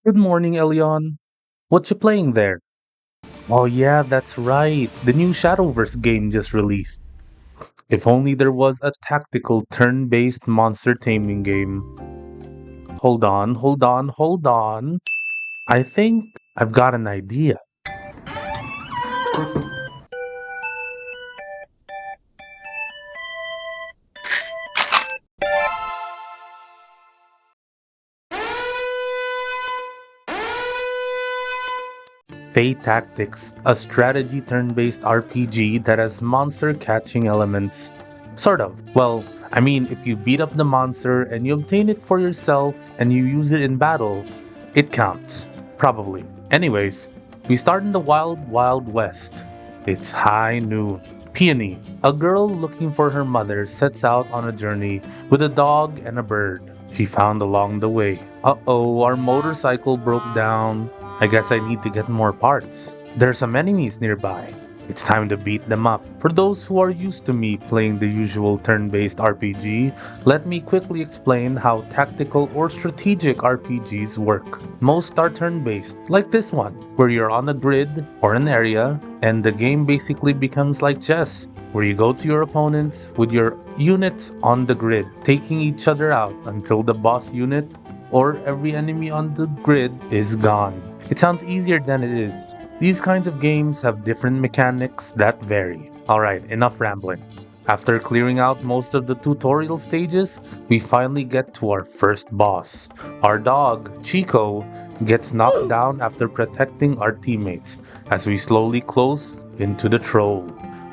Good morning, Elion. What you playing there? Oh yeah, that's right. The new Shadowverse game just released. If only there was a tactical turn-based monster taming game. Hold on. I think I've got an idea. Fate Tactics, a strategy turn-based RPG that has monster catching elements. Sort of. Well, I mean, if you beat up the monster and you obtain it for yourself and you use it in battle, it counts. Probably. Anyways, we start in the wild west. It's high noon. Peony, a girl looking for her mother, sets out on a journey with a dog and a bird she found along the way. Uh-oh, our motorcycle broke down. I guess I need to get more parts. There are some enemies nearby. It's time to beat them up. For those who are used to me playing the usual turn-based RPG, let me quickly explain how tactical or strategic RPGs work. Most are turn-based, like this one, where you're on a grid or an area, and the game basically becomes like chess, where you go to your opponents with your units on the grid, taking each other out until the boss unit or every enemy on the grid is gone. It sounds easier than it is. These kinds of games have different mechanics that vary. Alright, enough rambling. After clearing out most of the tutorial stages, we finally get to our first boss. Our dog, Chico, gets knocked down after protecting our teammates as we slowly close into the troll.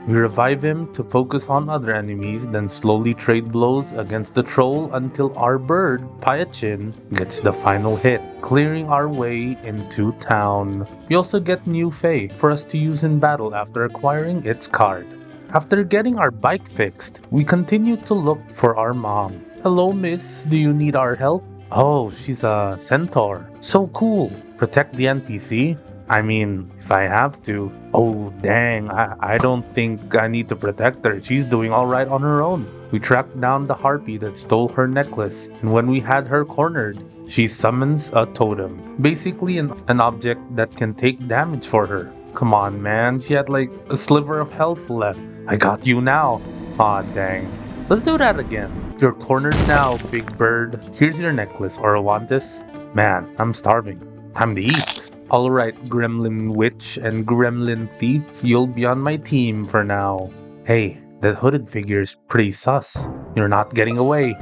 We revive him to focus on other enemies, then slowly trade blows against the troll until our bird, Payachin, gets the final hit, clearing our way into town. We also get new Fae for us to use in battle after acquiring its card. After getting our bike fixed, we continue to look for our mom. Hello, miss, do you need our help? Oh, she's a centaur. So cool. Protect the NPC? I mean, if I have to. Oh, dang, I don't think I need to protect her. She's doing alright on her own. We tracked down the harpy that stole her necklace, and when we had her cornered, she summons a totem. Basically, an object that can take damage for her. Come on, man, she had like a sliver of health left. I got you now. Aw, dang. Let's do that again. You're cornered now, big bird. Here's your necklace, Orowantis. Man, I'm starving. Time to eat. Alright, Gremlin Witch and Gremlin Thief, you'll be on my team for now. Hey, that hooded figure's pretty sus. You're not getting away.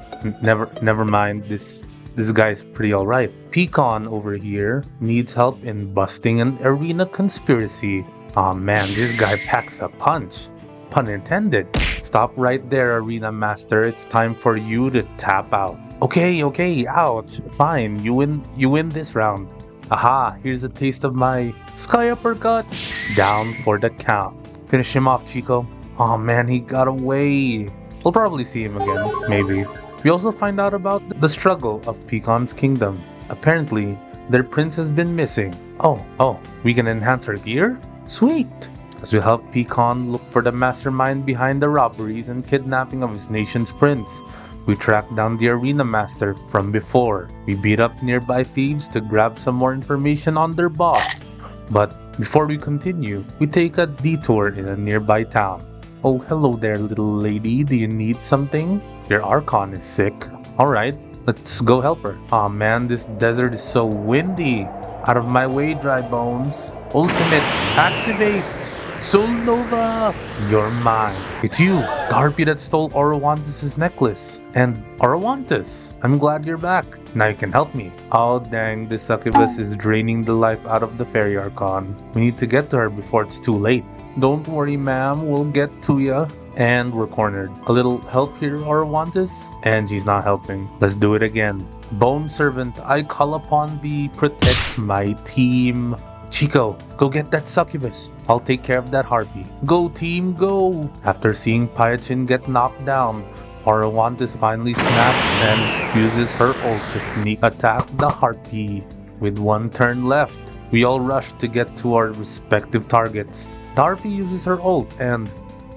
Never mind, this guy's pretty alright. Pecan over here needs help in busting an arena conspiracy. Aw man, this guy packs a punch. Pun intended. Stop right there, Arena Master. It's time for you to tap out. Okay, ouch. Fine, you win this round. Aha, here's a taste of my sky uppercut. Down for the count. Finish him off, Chico. Oh man, he got away. We'll probably see him again, maybe. We also find out about the struggle of Pecan's kingdom. Apparently, their prince has been missing. Oh, we can enhance our gear? Sweet! As we help Pecan look for the mastermind behind the robberies and kidnapping of his nation's prince. We track down the arena master from before. We beat up nearby thieves to grab some more information on their boss. But before we continue, we take a detour in a nearby town. Oh, hello there, little lady. Do you need something? Your Archon is sick. Alright, let's go help her. Aw man, this desert is so windy. Out of my way, dry bones. Ultimate, activate! Soul Nova! You're mine. It's you, the harpy that stole Orowantis' necklace. And Orowantis, I'm glad you're back. Now you can help me. Oh dang, this succubus is draining the life out of the fairy Archon. We need to get to her before it's too late. Don't worry ma'am, we'll get to ya. And we're cornered. A little help here, Orowantis? And she's not helping. Let's do it again. Bone Servant, I call upon thee, protect my team. Chico, go get that succubus. I'll take care of that harpy. Go team, go! After seeing Payachin get knocked down, Orowantis finally snaps and uses her ult to sneak attack the harpy. With one turn left, we all rush to get to our respective targets. The harpy uses her ult and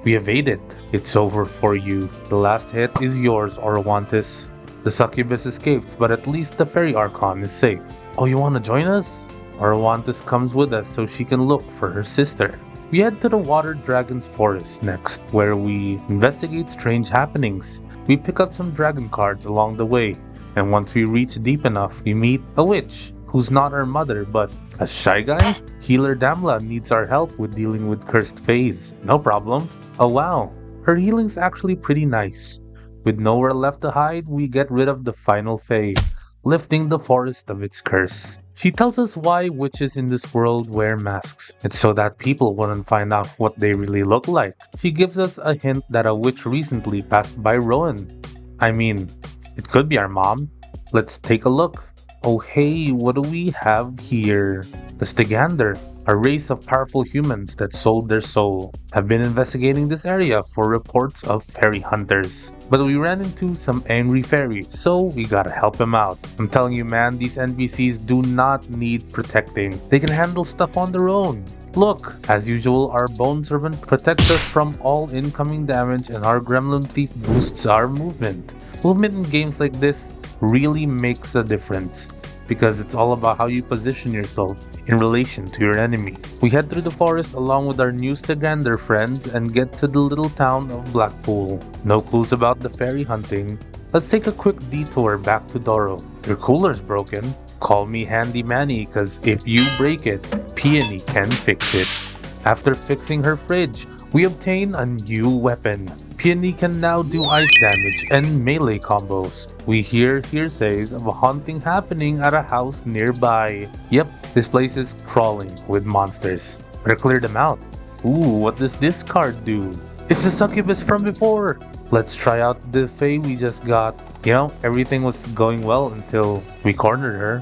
we evade it. It's over for you. The last hit is yours, Orowantis. The succubus escapes, but at least the fairy Archon is safe. Oh, you want to join us? Arawantis comes with us so she can look for her sister. We head to the Water Dragon's Forest next, where we investigate strange happenings. We pick up some dragon cards along the way, and once we reach deep enough, we meet a witch, who's not our mother but a shy guy? Healer Damla needs our help with dealing with cursed fays. No problem. Oh wow, her healing's actually pretty nice. With nowhere left to hide, we get rid of the final fae, lifting the forest of its curse. She tells us why witches in this world wear masks. It's so that people wouldn't find out what they really look like. She gives us a hint that a witch recently passed by Rowan. I mean, it could be our mom. Let's take a look. Oh hey, what do we have here? The Stegander, a race of powerful humans that sold their soul, have been investigating this area for reports of fairy hunters. But we ran into some angry fairies, so we gotta help them out. I'm telling you man, these NPCs do not need protecting. They can handle stuff on their own. Look, as usual, our Bone Servant protects us from all incoming damage and our Gremlin Thief boosts our movement. Movement in games like this really makes a difference, because it's all about how you position yourself in relation to your enemy. We head through the forest along with our new Stegander friends and get to the little town of Blackpool. No clues about the fairy hunting. Let's take a quick detour back to Doro. Your cooler's broken. Call me Handy Manny, cause if you break it, Peony can fix it. After fixing her fridge, we obtain a new weapon. Peony can now do ice damage and melee combos. We hear hearsays of a haunting happening at a house nearby. Yep, this place is crawling with monsters. Better clear them out. Ooh, what does this card do? It's the succubus from before! Let's try out the fae we just got. You know, everything was going well until we cornered her.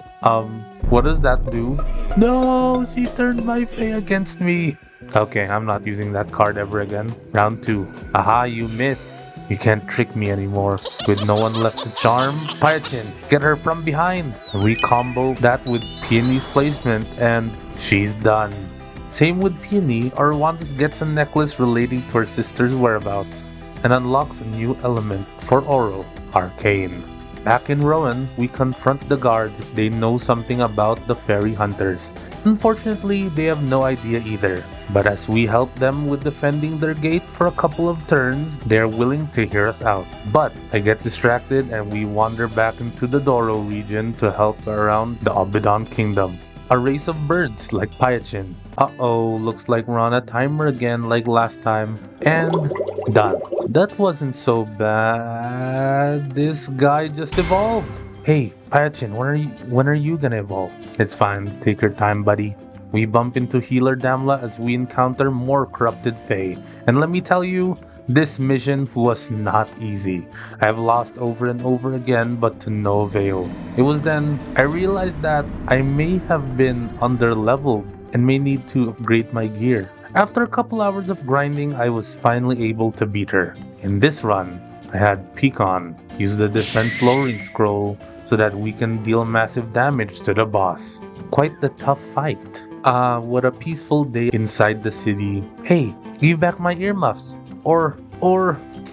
What does that do? No, she turned my fae against me. Okay, I'm not using that card ever again. Round 2. Aha, you missed. You can't trick me anymore. With no one left to charm, Pyachin, get her from behind. We combo that with Peony's placement and she's done. Same with Peony, Arawantis gets a necklace relating to her sister's whereabouts and unlocks a new element for Oro, Arcane. Back in Rowan, we confront the guards if they know something about the fairy hunters. Unfortunately, they have no idea either. But as we help them with defending their gate for a couple of turns, they are willing to hear us out. But I get distracted and we wander back into the Doro region to help around the Obidon Kingdom. A race of birds like Pyachin. Uh-oh, looks like we're on a timer again like last time. And done. That wasn't so bad. This guy just evolved. Hey, Pyachin, when are you gonna evolve? It's fine, take your time, buddy. We bump into Healer Damla as we encounter more corrupted fae. And let me tell you, this mission was not easy. I've lost over and over again, but to no avail. It was then I realized that I may have been under-leveled and may need to upgrade my gear. After a couple hours of grinding, I was finally able to beat her. In this run, I had Pecan use the defense lowering scroll so that we can deal massive damage to the boss. Quite the tough fight. What a peaceful day inside the city. Hey, give back my earmuffs. Or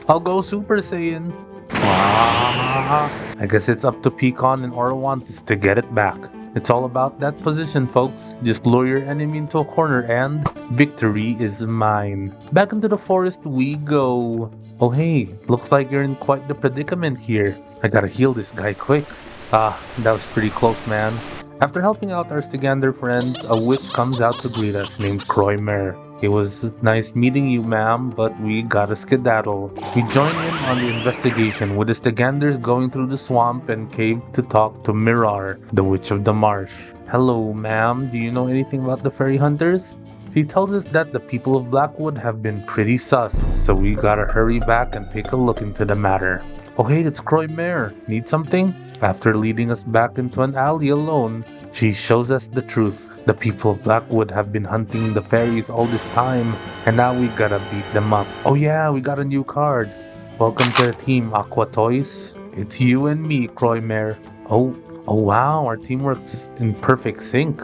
I'll go Super Saiyan. I guess it's up to Pecan and Arawantis to get it back. It's all about that position, folks. Just lure your enemy into a corner and victory is mine. Back into the forest we go. Oh hey, looks like you're in quite the predicament here. I gotta heal this guy quick. That was pretty close, man. After helping out our Stegander friends, a witch comes out to greet us named Kroymer. It was nice meeting you, ma'am, but we gotta skedaddle. We join in on the investigation with the Steganders going through the swamp and cave to talk to Mirar, the Witch of the Marsh. Hello, ma'am, do you know anything about the fairy hunters? She tells us that the people of Blackwood have been pretty sus, so we gotta hurry back and take a look into the matter. Oh hey, it's Kroymer. Need something? After leading us back into an alley alone, she shows us the truth. The people of Blackwood have been hunting the fairies all this time, and now we gotta beat them up. Oh yeah, we got a new card. Welcome to the team, Aqua Toys. It's you and me, Kroymer. Oh wow, our team works in perfect sync.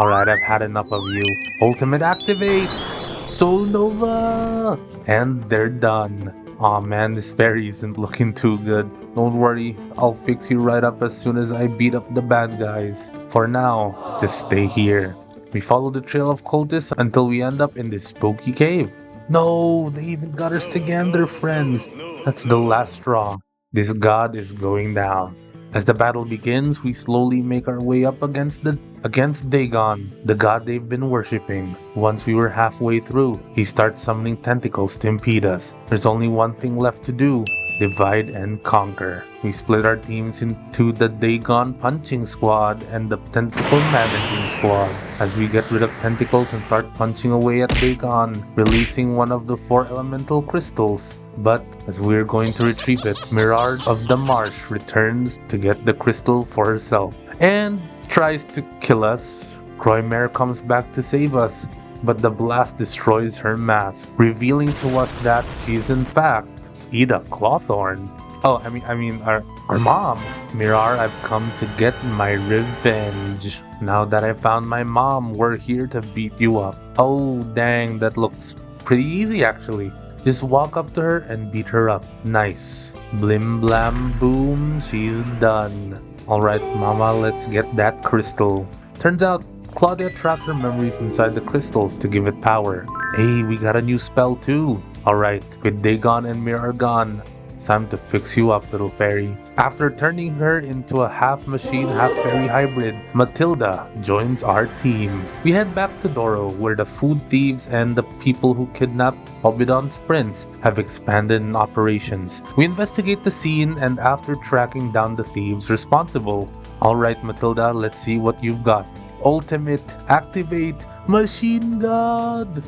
Alright, I've had enough of you. Ultimate activate! Soul Nova! And they're done. Aw man, this fairy isn't looking too good. Don't worry, I'll fix you right up as soon as I beat up the bad guys. For now, just stay here. We follow the trail of cultists until we end up in this spooky cave. No, they even got us together, friends. That's the last straw. This god is going down. As the battle begins, we slowly make our way up against Dagon, the god they've been worshipping. Once we were halfway through, he starts summoning tentacles to impede us. There's only one thing left to do: divide and conquer. We split our teams into the Dagon punching squad and the tentacle managing squad. As we get rid of tentacles and start punching away at Dagon, releasing one of the 4 elemental crystals. But as we're going to retrieve it, Mirard of the Marsh returns to get the crystal for herself and tries to kill us. Croymare comes back to save us, but the blast destroys her mask, revealing to us that she's in fact Ida Clawthorn. Oh, I mean, our mom. Mirar, I've come to get my revenge. Now that I found my mom, we're here to beat you up. Oh, dang, that looks pretty easy actually. Just walk up to her and beat her up. Nice. Blim blam boom, she's done. Alright, mama, let's get that crystal. Turns out, Claudia trapped her memories inside the crystals to give it power. Hey, we got a new spell too. Alright, with Dagon and Mirar gone, it's time to fix you up, little fairy. After turning her into a half-machine, half-fairy hybrid, Matilda joins our team. We head back to Doro, where the food thieves and the people who kidnapped Obidon's prince have expanded in operations. We investigate the scene, and after tracking down the thieves responsible. Alright, Matilda, let's see what you've got. Ultimate, activate, machine god!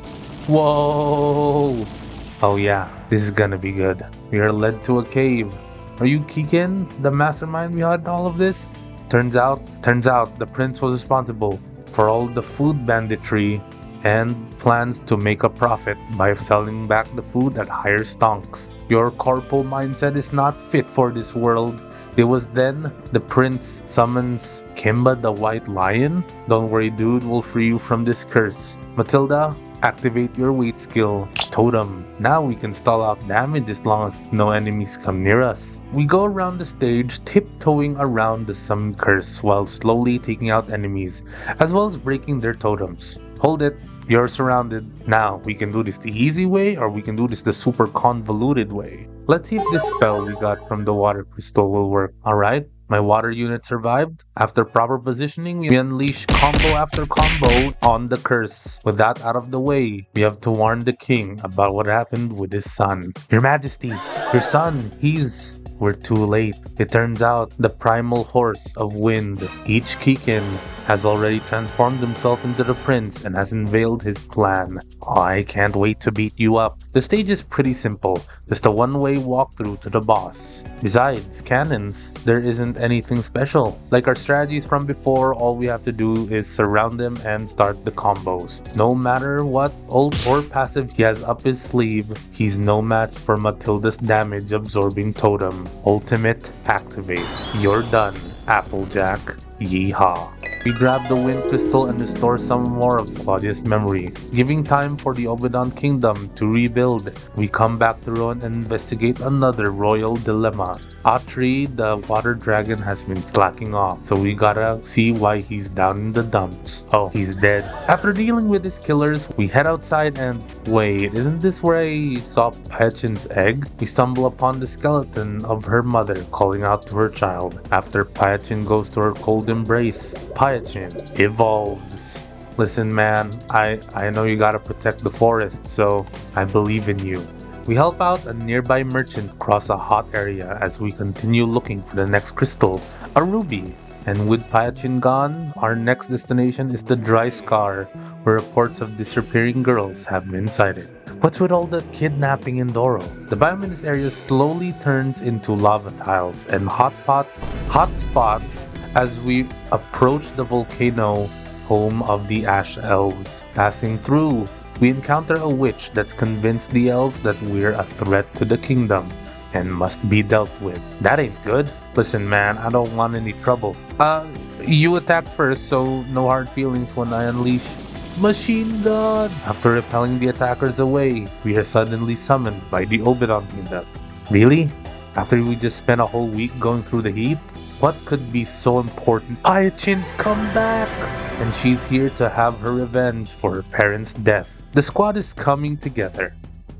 Whoa! Oh yeah, this is gonna be good. We are led to a cave. Are you Kikin, the mastermind behind all of this? Turns out, the prince was responsible for all the food banditry and plans to make a profit by selling back the food at higher stonks. Your corpo mindset is not fit for this world. It was then the prince summons Kimba the White Lion. Don't worry, dude, we'll free you from this curse. Matilda, activate your weight skill. Totem. Now we can stall out damage as long as no enemies come near us. We go around the stage, tiptoeing around the summoned curse while slowly taking out enemies, as well as breaking their totems. Hold it. You're surrounded. Now, we can do this the easy way, or we can do this the super convoluted way. Let's see if this spell we got from the water crystal will work. Alright, my water unit survived. After proper positioning, we unleash combo after combo on the curse. With that out of the way, we have to warn the king about what happened with his son. Your Majesty, your son, We're too late. It turns out the primal horse of wind, each Kikin, has already transformed himself into the prince and has unveiled his plan. I can't wait to beat you up. The stage is pretty simple, just a one-way walkthrough to the boss. Besides cannons, there isn't anything special. Like our strategies from before, all we have to do is surround him and start the combos. No matter what ult or passive he has up his sleeve, he's no match for Matilda's damage-absorbing totem. Ultimate activate. You're done, Applejack. Yeehaw. We grab the wind crystal and restore some more of Claudia's memory, giving time for the Obidon kingdom to rebuild. We come back to Rohan and investigate another royal dilemma. Atri, the water dragon, has been slacking off, so we gotta see why he's down in the dumps. Oh, he's dead. After dealing with his killers, we head outside and wait, isn't this where I saw Pyachin's egg? We stumble upon the skeleton of her mother calling out to her child. After Pyachin goes to her cold embrace, Pyachin evolves. Listen man, I know you gotta protect the forest, so I believe in you. We help out a nearby merchant cross a hot area as we continue looking for the next crystal, a ruby. And with Pyachin gone, our next destination is the Dry Scar, where reports of disappearing girls have been cited. What's with all the kidnapping in Doro? The biome in this area slowly turns into lava tiles and hot spots as we approach the volcano, home of the Ash Elves. Passing through, we encounter a witch that's convinced the elves that we're a threat to the kingdom and must be dealt with. That ain't good. Listen man, I don't want any trouble. You attacked first, so no hard feelings when I unleash Machine Gun! After repelling the attackers away, we are suddenly summoned by the Obidon kingdom. Really? After we just spent a whole week going through the heat, what could be so important? Ayachin's come back! And she's here to have her revenge for her parents' death. The squad is coming together.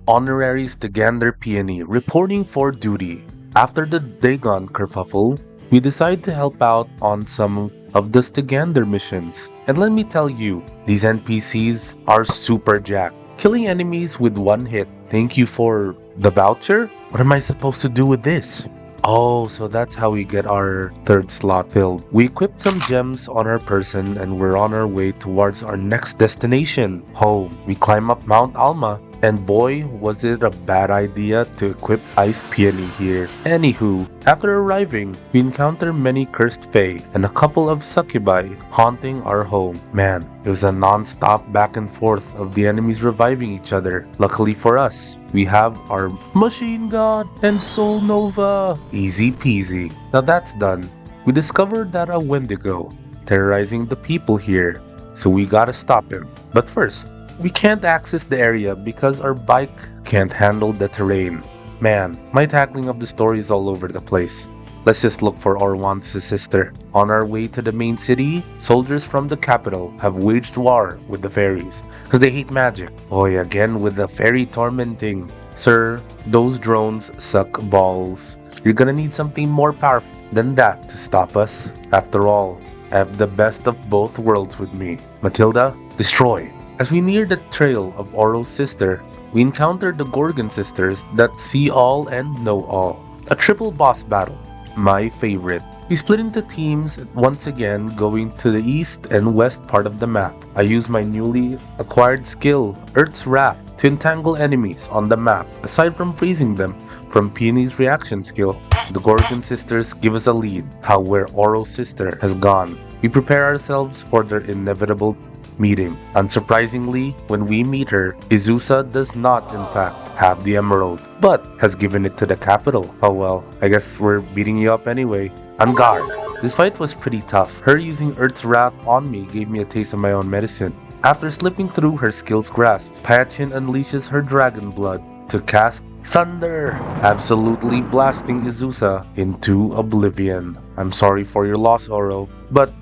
Honorary Stegander Peony reporting for duty. After the Dagon kerfuffle, we decide to help out on some of the Stegander missions. And let me tell you, these NPCs are super jacked. Killing enemies with one hit. Thank you for the voucher? What am I supposed to do with this? Oh, so that's how we get our third slot filled. We equipped some gems on our person and we're on our way towards our next destination, home. We climb up Mount Alma, and boy, was it a bad idea to equip Ice Peony here. Anywho, after arriving, we encounter many cursed fae and a couple of succubi haunting our home. Man, it was a non-stop back and forth of the enemies reviving each other. Luckily for us, we have our Machine God and Soul Nova. Easy peasy. Now that's done. We discovered that a Wendigo terrorizing the people here, so we gotta stop him. But first, we can't access the area because our bike can't handle the terrain. Man, my tackling of the story is all over the place. Let's just look for Orwan's sister. On our way to the main city, soldiers from the capital have waged war with the fairies because they hate magic. Boy, again with the fairy tormenting. Sir, those drones suck balls. You're gonna need something more powerful than that to stop us. After all, I have the best of both worlds with me. Matilda, destroy. As we near the trail of Oro's sister, we encounter the Gorgon sisters that see all and know all. A triple boss battle, my favorite. We split into teams once again, going to the east and west part of the map. I use my newly acquired skill, Earth's Wrath, to entangle enemies on the map, aside from freezing them from Peony's reaction skill. The Gorgon sisters give us a lead, how where Oro's sister has gone. We prepare ourselves for their inevitable meeting. Unsurprisingly, when we meet her, Izusa does not in fact have the emerald, but has given it to the capital. Oh well, I guess we're beating you up anyway. On guard. This fight was pretty tough. Her using Earth's Wrath on me gave me a taste of my own medicine. After slipping through her skill's grasp, Payachin unleashes her dragon blood to cast Thunder, absolutely blasting Izusa into oblivion. I'm sorry for your loss, Oro, but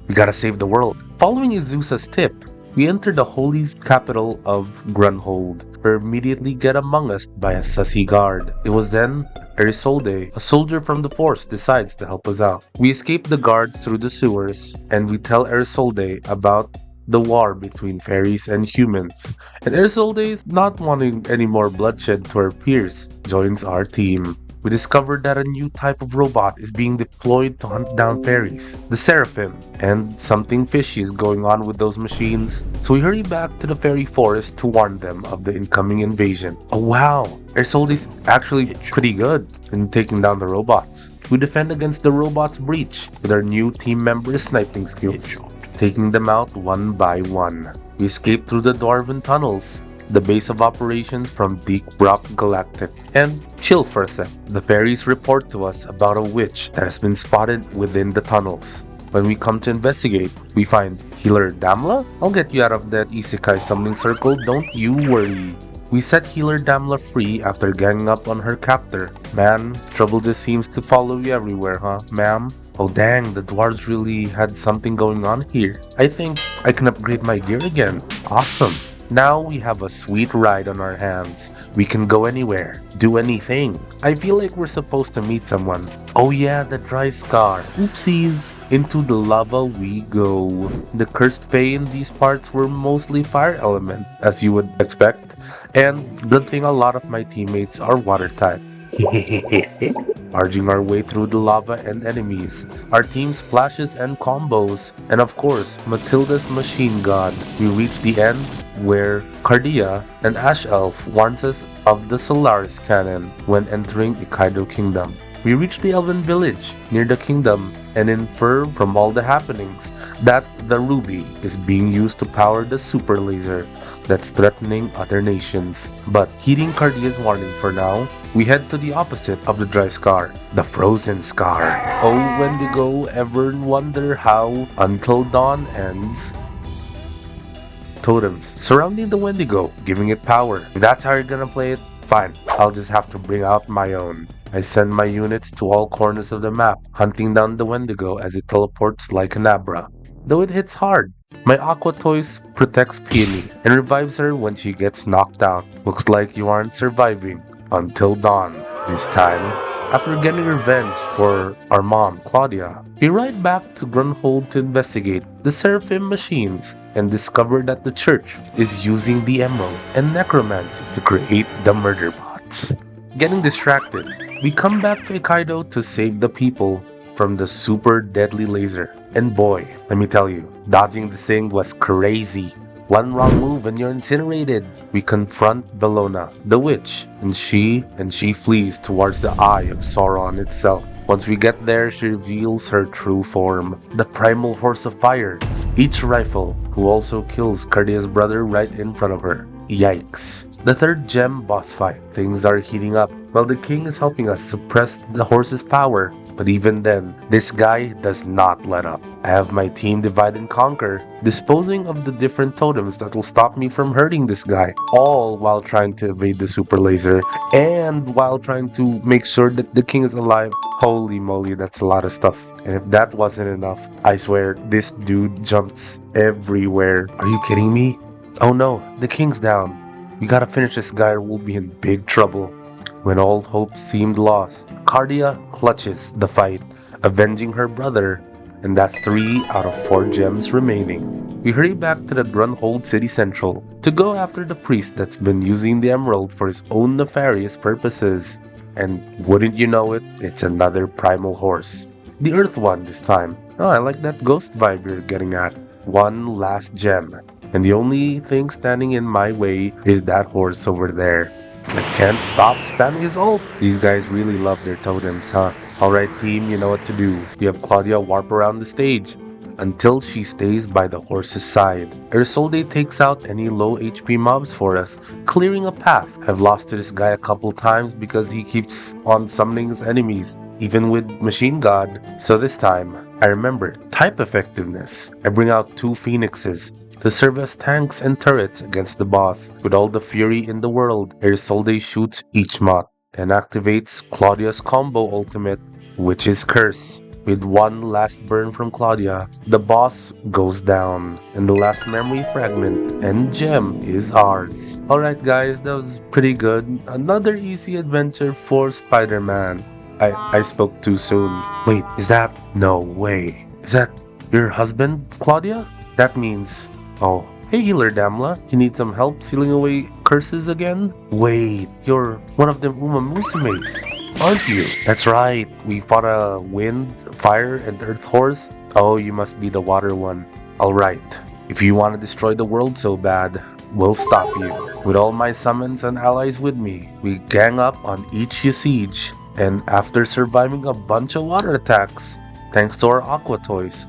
we gotta save the world. Following Izusa's tip, we enter the holy capital of Grunhold. We're immediately get among us by a sussy guard. It was then Erisolde, a soldier from the force, decides to help us out. We escape the guards through the sewers, and we tell Erisolde about the war between fairies and humans. And Erisolde, not wanting any more bloodshed to her peers, joins our team. We discovered that a new type of robot is being deployed to hunt down fairies, the Seraphim, and something fishy is going on with those machines. So we hurry back to the fairy forest to warn them of the incoming invasion. Oh wow, Ersolde is actually pretty good in taking down the robots. We defend against the robots' breach with our new team members' sniping skills, taking them out one by one. We escape through the Dwarven tunnels, the base of operations from Deep Rock Galactic, and chill for a sec. The fairies report to us about a witch that has been spotted within the tunnels. When we come to investigate, we find Healer Damla? I'll get you out of that isekai summoning circle, don't you worry. We set Healer Damla free after ganging up on her captor. Man, trouble just seems to follow you everywhere, huh, ma'am? Oh dang, the dwarves really had something going on here. I think I can upgrade my gear again. Awesome. Now we have a sweet ride on our hands. We can go anywhere, do anything. I feel like we're supposed to meet someone. Oh yeah, the dry scar. Oopsies. Into the lava we go. The cursed fae in these parts were mostly fire element, as you would expect. And good thing a lot of my teammates are water type. Arging our way through the lava and enemies, our team splashes and combos, and of course, Matilda's machine god. We reach the end where Cardia, an Ash Elf, warns us of the Solaris cannon when entering Ikaido Kingdom. We reach the Elven village near the kingdom and infer from all the happenings that the ruby is being used to power the super laser that's threatening other nations. But heeding Cardia's warning for now, we head to the opposite of the dry scar, the frozen scar. Oh, Wendigo, ever wonder how until dawn ends? Totems surrounding the Wendigo, giving it power. If that's how you're gonna play it, fine. I'll just have to bring out my own. I send my units to all corners of the map, hunting down the Wendigo as it teleports like an Abra. Though it hits hard, my Aqua Toys protects Peony and revives her when she gets knocked out. Looks like you aren't surviving until dawn this time. After getting revenge for our mom, Claudia, we ride back to Grunhold to investigate the Seraphim machines and discover that the church is using the Emerald and Necromancy to create the murder bots. Getting distracted, we come back to Ikaido to save the people from the super deadly laser. And boy, let me tell you, dodging this thing was crazy. One wrong move and you're incinerated. We confront Bellona, the witch, and she flees towards the eye of Sauron itself. Once we get there, she reveals her true form, the primal horse of fire, each rifle, who also kills Cardia's brother right in front of her. Yikes. The third gem boss fight. Things are heating up. While the king is helping us suppress the horse's power, but even then, this guy does not let up. I have my team divide and conquer, disposing of the different totems that will stop me from hurting this guy, all while trying to evade the super laser, and while trying to make sure that the king is alive. Holy moly, that's a lot of stuff. And if that wasn't enough, I swear, this dude jumps everywhere. Are you kidding me? Oh no, the king's down. We gotta finish this guy or we'll be in big trouble. When all hope seemed lost, Cardia clutches the fight, avenging her brother, and that's 3 out of 4 gems remaining. We hurry back to the Grunhold City Central to go after the priest that's been using the emerald for his own nefarious purposes. And wouldn't you know it, it's another primal horse. The earth one this time. Oh, I like that ghost vibe you're getting at. One last gem. And the only thing standing in my way is that horse over there that can't stop spamming his ult. These guys really love their totems, huh? Alright team, you know what to do. You have Claudia warp around the stage until she stays by the horse's side. Ersolde takes out any low HP mobs for us, clearing a path. I've lost to this guy a couple times because he keeps on summoning his enemies, even with Machine God. So this time, I remember type effectiveness. I bring out 2 phoenixes to serve as tanks and turrets against the boss. With all the fury in the world, Ersolde shoots each mob and activates Claudia's combo ultimate, which is Curse. With one last burn from Claudia, the boss goes down, and the last memory fragment and gem is ours. Alright guys, that was pretty good. Another easy adventure for Spider-Man. I spoke too soon. Wait, is that? No way. Is that your husband, Claudia? That means... Oh, hey healer Damla, you need some help sealing away curses again? Wait, you're one of the Uma Musumes, aren't you? That's right, we fought a wind, fire, and earth horse. Oh, you must be the water one. Alright, if you want to destroy the world so bad, we'll stop you. With all my summons and allies with me, we gang up on each siege, and after surviving a bunch of water attacks, thanks to our Aqua Toys,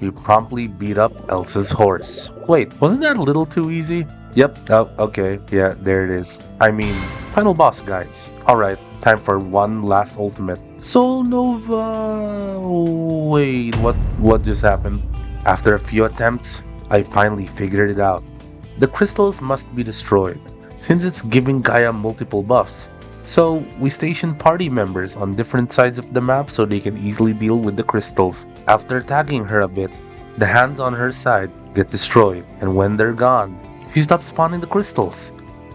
we promptly beat up Elsa's horse. Wait, wasn't that a little too easy? Yep, oh, okay, yeah, there it is. I mean, final boss, guys. Alright, time for one last ultimate. Soul Nova! Wait, what just happened? After a few attempts, I finally figured it out. The crystals must be destroyed, since it's giving Gaia multiple buffs. So, we station party members on different sides of the map so they can easily deal with the crystals. After attacking her a bit, the hands on her side get destroyed, and when they're gone, she stops spawning the crystals,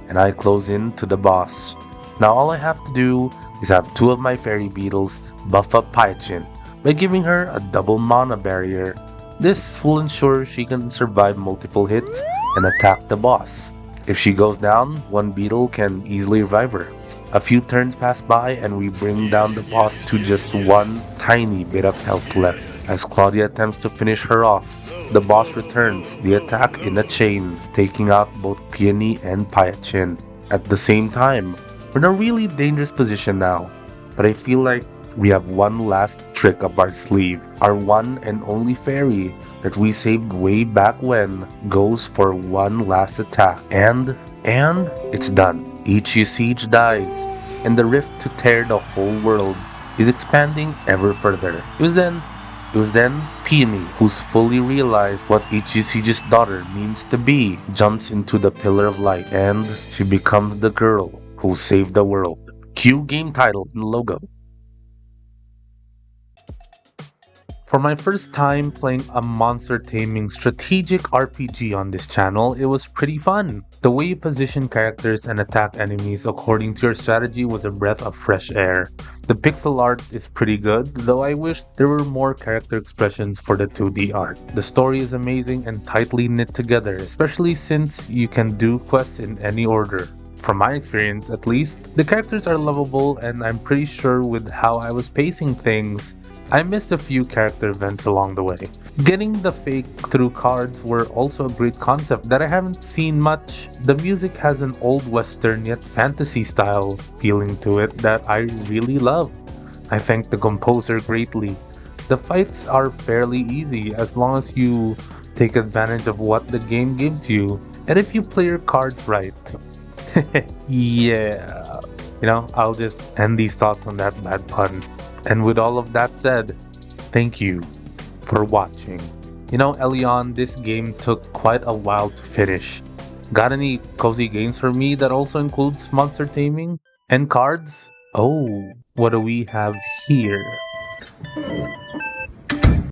and I close in to the boss. Now all I have to do is have 2 of my fairy beetles buff up Paichin by giving her a double mana barrier. This will ensure she can survive multiple hits and attack the boss. If she goes down, 1 beetle can easily revive her. A few turns pass by and we bring down the boss to just 1 tiny bit of health left. As Claudia attempts to finish her off, the boss returns the attack in a chain, taking out both Peony and Paichin. At the same time, we're in a really dangerous position now, but I feel like we have one last trick up our sleeve. Our one and only fairy that we saved way back when goes for one last attack, and it's done. Each siege dies, and the rift to tear the whole world is expanding ever further. It was then Peony, who's fully realized what Ichisuji's daughter means to be, jumps into the pillar of light, and she becomes the girl who saved the world. Cue game title and logo. For my first time playing a monster taming strategic RPG on this channel, it was pretty fun. The way you position characters and attack enemies according to your strategy was a breath of fresh air. The pixel art is pretty good, though I wish there were more character expressions for the 2D art. The story is amazing and tightly knit together, especially since you can do quests in any order. From my experience, at least, the characters are lovable, and I'm pretty sure with how I was pacing things, I missed a few character events along the way. Getting the fake through cards were also a great concept that I haven't seen much. The music has an old western yet fantasy style feeling to it that I really love. I thank the composer greatly. The fights are fairly easy as long as you take advantage of what the game gives you, and if you play your cards right. Yeah. I'll just end these thoughts on that bad pun. And with all of that said, thank you for watching. Elion, this game took quite a while to finish. Got any cozy games for me that also includes monster taming and cards? Oh, what do we have here?